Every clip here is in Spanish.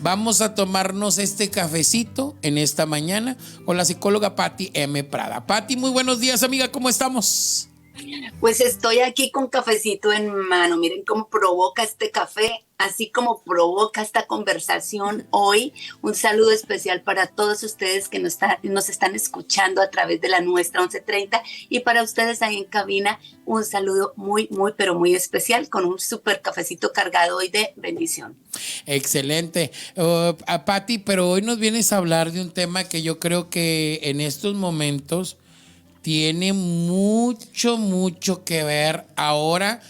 Vamos a tomarnos este cafecito en esta mañana con la psicóloga Patti M. Prada. Patti, muy buenos días, amiga, ¿cómo estamos? Pues estoy aquí con cafecito en mano. Miren cómo provoca este café, así como provoca esta conversación hoy. Un saludo especial para todos ustedes que nos están escuchando a través de la nuestra 1130 y para ustedes ahí en cabina un saludo muy, muy, pero muy especial con un súper cafecito cargado hoy de bendición. Excelente. Patti, pero hoy nos vienes a hablar de un tema que yo creo que en estos momentos tiene mucho, mucho que ver. Ahora,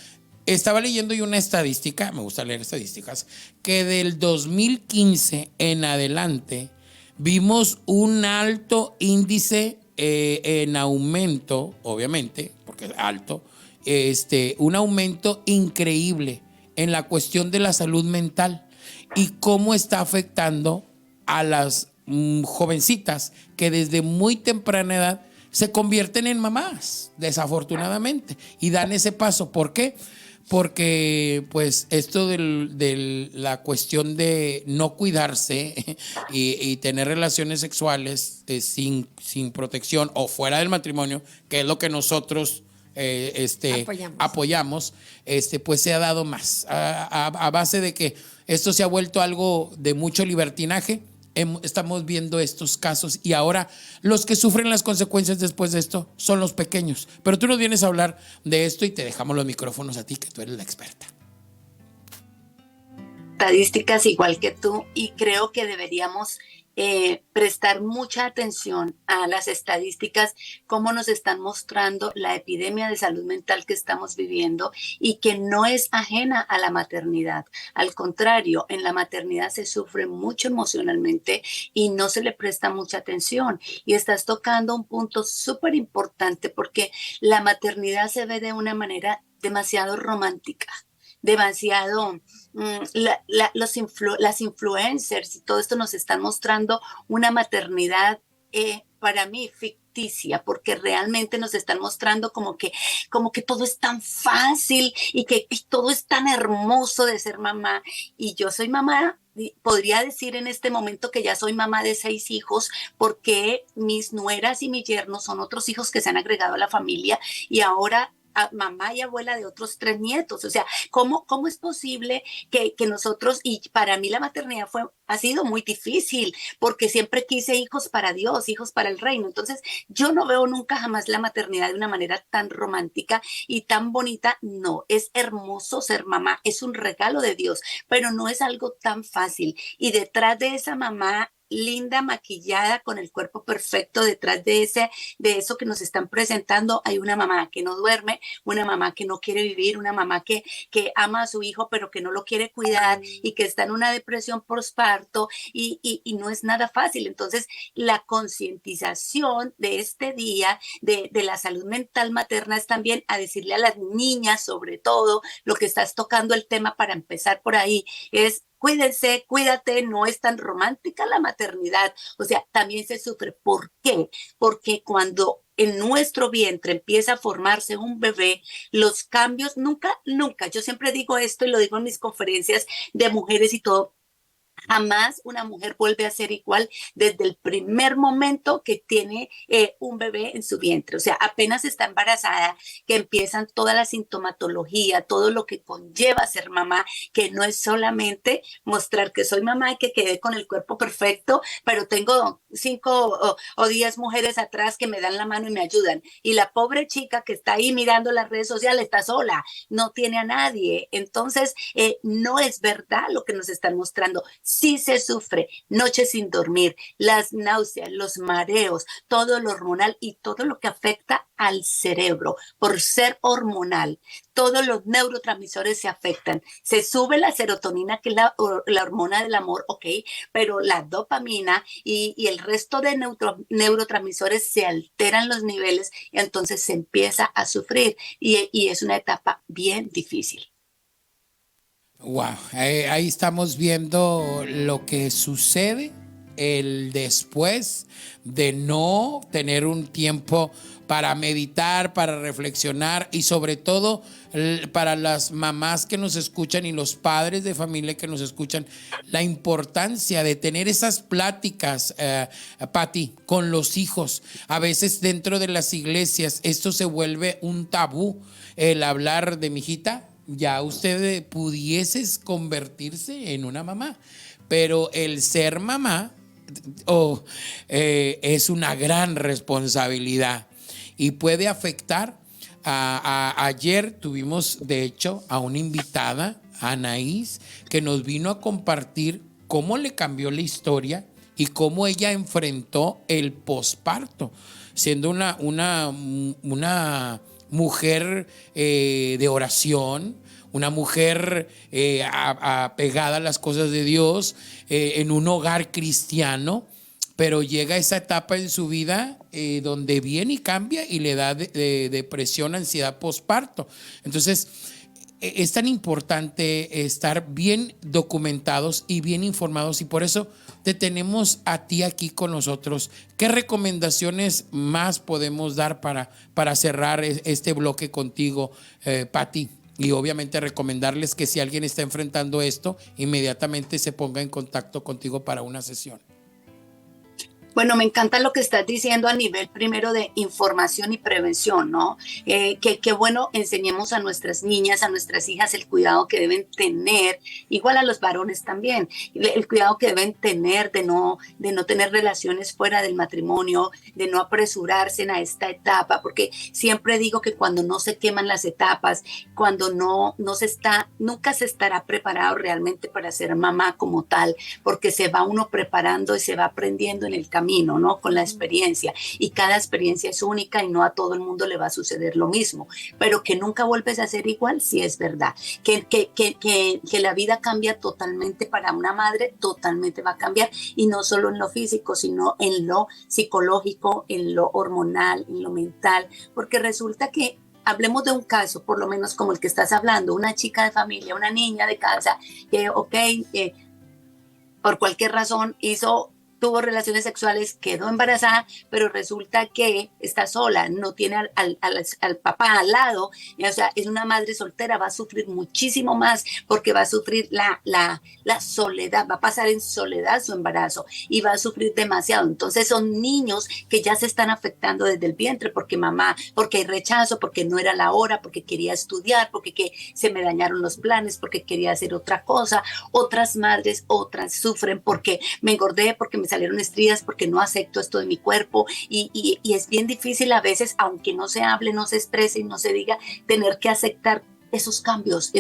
estaba leyendo yo una estadística, me gusta leer estadísticas, que del 2015 en adelante vimos un alto índice en aumento, obviamente, porque es alto, un aumento increíble en la cuestión de la salud mental y cómo está afectando a las jovencitas que desde muy temprana edad se convierten en mamás, desafortunadamente, y dan ese paso. ¿Por qué? Porque pues esto de la cuestión de no cuidarse y tener relaciones sexuales sin protección o fuera del matrimonio, que es lo que nosotros apoyamos, pues se ha dado más a base de que esto se ha vuelto algo de mucho libertinaje. Estamos viendo estos casos y ahora los que sufren las consecuencias después de esto son los pequeños. Pero tú nos vienes a hablar de esto y te dejamos los micrófonos a ti, que tú eres la experta. Estadísticas igual que tú y creo que deberíamos prestar mucha atención a las estadísticas, cómo nos están mostrando la epidemia de salud mental que estamos viviendo y que no es ajena a la maternidad. Al contrario, en la maternidad se sufre mucho emocionalmente y no se le presta mucha atención. Y estás tocando un punto súper importante porque la maternidad se ve de una manera demasiado romántica, demasiado las influencers y todo esto nos están mostrando una maternidad para mí ficticia, porque realmente nos están mostrando como que todo es tan fácil y todo es tan hermoso de ser mamá. Y yo soy mamá, podría decir en este momento que ya soy mamá de 6 hijos, porque mis nueras y mis yernos son otros hijos que se han agregado a la familia y ahora a mamá y abuela de otros 3 nietos. O sea, ¿cómo es posible que nosotros, y para mí la maternidad ha sido muy difícil, porque siempre quise hijos para Dios, hijos para el reino? Entonces, yo no veo nunca jamás la maternidad de una manera tan romántica y tan bonita. No, es hermoso ser mamá, es un regalo de Dios, pero no es algo tan fácil. Y detrás de esa mamá linda, maquillada, con el cuerpo perfecto, detrás de eso que nos están presentando, hay una mamá que no duerme, una mamá que no quiere vivir, una mamá que ama a su hijo pero que no lo quiere cuidar y que está en una depresión postparto y no es nada fácil. Entonces, la concientización de este día de la salud mental materna es también a decirle a las niñas, sobre todo, lo que estás tocando el tema para empezar por ahí, es cuídense, cuídate, no es tan romántica la maternidad, o sea, también se sufre. ¿Por qué? Porque cuando en nuestro vientre empieza a formarse un bebé, los cambios nunca, yo siempre digo esto y lo digo en mis conferencias de mujeres y todo, jamás una mujer vuelve a ser igual desde el primer momento que tiene un bebé en su vientre. O sea, apenas está embarazada, que empiezan toda la sintomatología, todo lo que conlleva ser mamá, que no es solamente mostrar que soy mamá y que quedé con el cuerpo perfecto, pero tengo 5 o 10 mujeres atrás que me dan la mano y me ayudan. Y la pobre chica que está ahí mirando las redes sociales está sola, no tiene a nadie. Entonces, no es verdad lo que nos están mostrando. Sí se sufre noches sin dormir, las náuseas, los mareos, todo lo hormonal y todo lo que afecta al cerebro por ser hormonal. Todos los neurotransmisores se afectan. Se sube la serotonina, que es la hormona del amor, ok, pero la dopamina y el resto de neurotransmisores se alteran los niveles y entonces se empieza a sufrir y es una etapa bien difícil. Wow, ahí estamos viendo lo que sucede el después de no tener un tiempo para meditar, para reflexionar y sobre todo para las mamás que nos escuchan y los padres de familia que nos escuchan, la importancia de tener esas pláticas, Pati, con los hijos. A veces dentro de las iglesias esto se vuelve un tabú, el hablar de mi hijita, ya usted pudieses convertirse en una mamá, pero el ser mamá es una gran responsabilidad y puede afectar. Ayer tuvimos, de hecho, a una invitada, Anaís, que nos vino a compartir cómo le cambió la historia y cómo ella enfrentó el posparto, siendo una mujer de oración, una mujer apegada a las cosas de Dios, en un hogar cristiano, pero llega esa etapa en su vida donde viene y cambia y le da depresión, ansiedad posparto. Entonces, es tan importante estar bien documentados y bien informados, y por eso te tenemos a ti aquí con nosotros. ¿Qué recomendaciones más podemos dar para cerrar este bloque contigo, Pati? Y obviamente recomendarles que si alguien está enfrentando esto, inmediatamente se ponga en contacto contigo para una sesión. Bueno, me encanta lo que estás diciendo a nivel primero de información y prevención, ¿no? Que bueno, enseñemos a nuestras niñas, a nuestras hijas el cuidado que deben tener, igual a los varones también, el cuidado que deben tener de no tener relaciones fuera del matrimonio, de no apresurarse a esta etapa, porque siempre digo que cuando no se queman las etapas, cuando nunca se estará preparado realmente para ser mamá como tal, porque se va uno preparando y se va aprendiendo en el camino, ¿no? Con la experiencia, y cada experiencia es única y no a todo el mundo le va a suceder lo mismo, pero que nunca vuelves a ser igual, sí es verdad, que la vida cambia totalmente para una madre, totalmente va a cambiar, y no solo en lo físico, sino en lo psicológico, en lo hormonal, en lo mental, porque resulta que hablemos de un caso, por lo menos como el que estás hablando, una chica de familia, una niña de casa, que por cualquier razón tuvo relaciones sexuales, quedó embarazada, pero resulta que está sola, no tiene al papá al lado, o sea, es una madre soltera, va a sufrir muchísimo más porque va a sufrir la soledad, va a pasar en soledad su embarazo y va a sufrir demasiado. Entonces son niños que ya se están afectando desde el vientre porque hay rechazo, porque no era la hora, porque quería estudiar, porque se me dañaron los planes, porque quería hacer otra cosa. Otras madres, sufren porque me engordé, porque me salieron estrías, porque no acepto esto de mi cuerpo, y es bien difícil a veces, aunque no se hable, no se exprese y no se diga, tener que aceptar esos cambios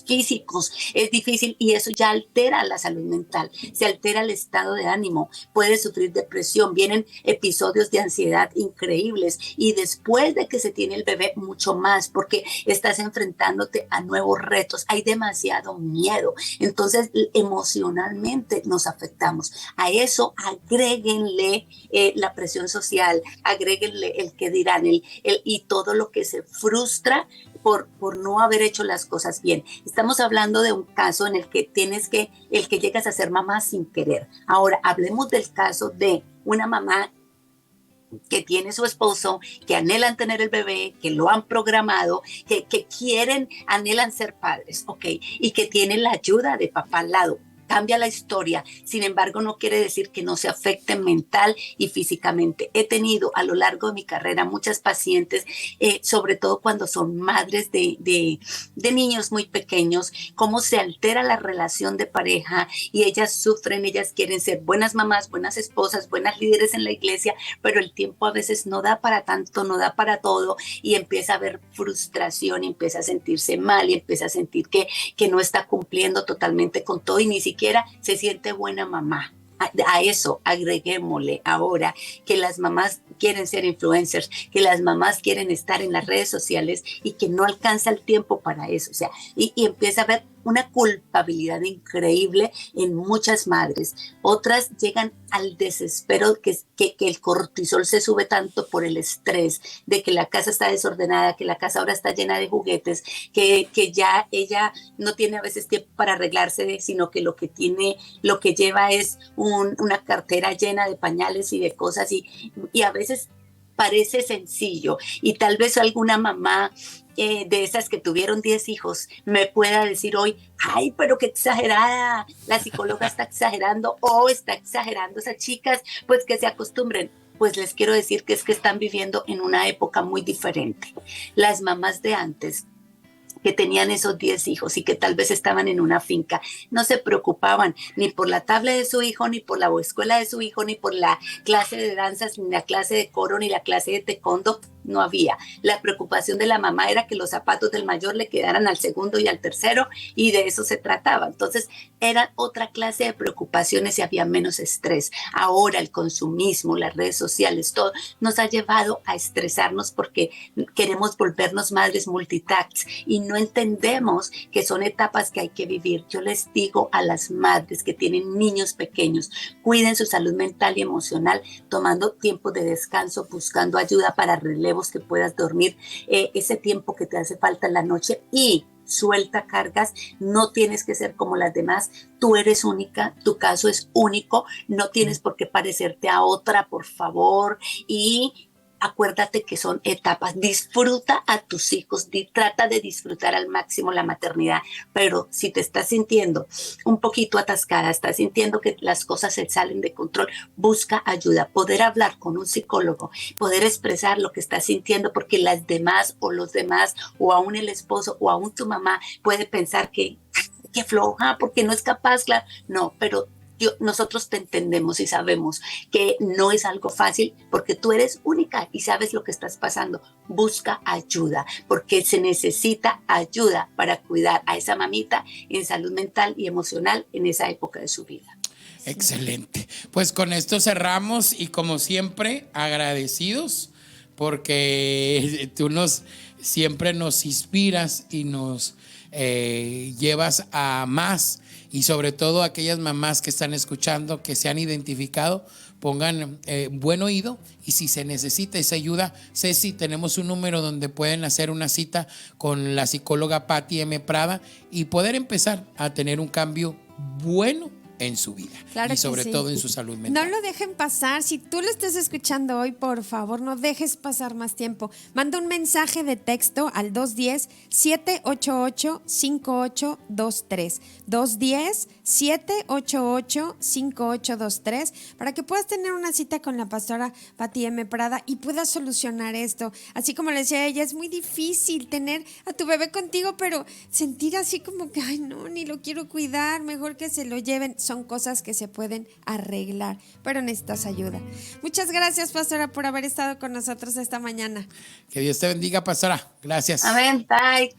físicos. Es difícil y eso ya altera la salud mental, se altera el estado de ánimo, puedes sufrir depresión, vienen episodios de ansiedad increíbles, y después de que se tiene el bebé mucho más, porque estás enfrentándote a nuevos retos, hay demasiado miedo, entonces emocionalmente nos afectamos. A eso agréguenle la presión social, agréguenle el que dirán, y todo lo que se frustra por no haber hecho las cosas bien. Estamos hablando de un caso en el que llegas a ser mamá sin querer. Ahora, hablemos del caso de una mamá que tiene su esposo, que anhelan tener el bebé, que lo han programado, que anhelan ser padres, ¿ok? Y que tienen la ayuda de papá al lado. Cambia la historia, sin embargo no quiere decir que no se afecten mental y físicamente. He tenido a lo largo de mi carrera muchas pacientes, sobre todo cuando son madres de niños muy pequeños, cómo se altera la relación de pareja y ellas sufren, ellas quieren ser buenas mamás, buenas esposas, buenas líderes en la iglesia, pero el tiempo a veces no da para tanto, no da para todo, y empieza a haber frustración y empieza a sentirse mal y empieza a sentir que no está cumpliendo totalmente con todo y ni siquiera se siente buena mamá. A eso agreguémosle ahora que las mamás quieren ser influencers, que las mamás quieren estar en las redes sociales y que no alcanza el tiempo para eso. O sea, y empieza a haber una culpabilidad increíble en muchas madres. Otras llegan al desespero que el cortisol se sube tanto por el estrés de que la casa está desordenada, que la casa ahora está llena de juguetes, que ya ella no tiene a veces tiempo para arreglarse, sino que lo que tiene, lo que lleva es una cartera llena de pañales y de cosas y a veces parece sencillo y tal vez alguna mamá de esas que tuvieron 10 hijos me pueda decir hoy, ay, pero qué exagerada, la psicóloga está exagerando o está exagerando esas chicas, pues que se acostumbren. Pues les quiero decir que es que están viviendo en una época muy diferente. Las mamás de antes que tenían esos 10 hijos y que tal vez estaban en una finca, no se preocupaban ni por la tabla de su hijo, ni por la escuela de su hijo, ni por la clase de danzas, ni la clase de coro, ni la clase de taekwondo, no había. La preocupación de la mamá era que los zapatos del mayor le quedaran al segundo y al tercero y de eso se trataba. Entonces era otra clase de preocupaciones y había menos estrés. Ahora el consumismo, las redes sociales, todo nos ha llevado a estresarnos porque queremos volvernos madres multitask y no entendemos que son etapas que hay que vivir. Yo les digo a las madres que tienen niños pequeños, cuiden su salud mental y emocional, tomando tiempo de descanso, buscando ayuda para relevos que puedas dormir ese tiempo que te hace falta en la noche y suelta cargas, no tienes que ser como las demás, tú eres única, tu caso es único, no tienes por qué parecerte a otra, por favor, y acuérdate que son etapas, disfruta a tus hijos, trata de disfrutar al máximo la maternidad, pero si te estás sintiendo un poquito atascada, estás sintiendo que las cosas se salen de control, busca ayuda, poder hablar con un psicólogo, poder expresar lo que estás sintiendo, porque las demás o los demás, o aún el esposo, o aún tu mamá puede pensar que floja, porque no es capaz, claro, no, pero nosotros te entendemos y sabemos que no es algo fácil porque tú eres única y sabes lo que estás pasando. Busca ayuda porque se necesita ayuda para cuidar a esa mamita en salud mental y emocional en esa época de su vida. Excelente. Pues con esto cerramos y como siempre agradecidos porque tú siempre nos inspiras y nos llevas a más. Y sobre todo aquellas mamás que están escuchando, que se han identificado, pongan buen oído y si se necesita esa ayuda, Ceci, tenemos un número donde pueden hacer una cita con la psicóloga Patti M. Prada y poder empezar a tener un cambio bueno en su vida, claro, y sobre todo en su salud mental. No lo dejen pasar. Si tú lo estás escuchando hoy, por favor, no dejes pasar más tiempo. Manda un mensaje de texto al 210-788-5823. 210-788-5823 para que puedas tener una cita con la pastora Patti M. Prada y puedas solucionar esto. Así como le decía ella, es muy difícil tener a tu bebé contigo, pero sentir así como que, ay, no, ni lo quiero cuidar, mejor que se lo lleven. Son cosas que se pueden arreglar, pero necesitas ayuda. Muchas gracias, pastora, por haber estado con nosotros esta mañana. Que Dios te bendiga, pastora. Gracias. Amén. Bye.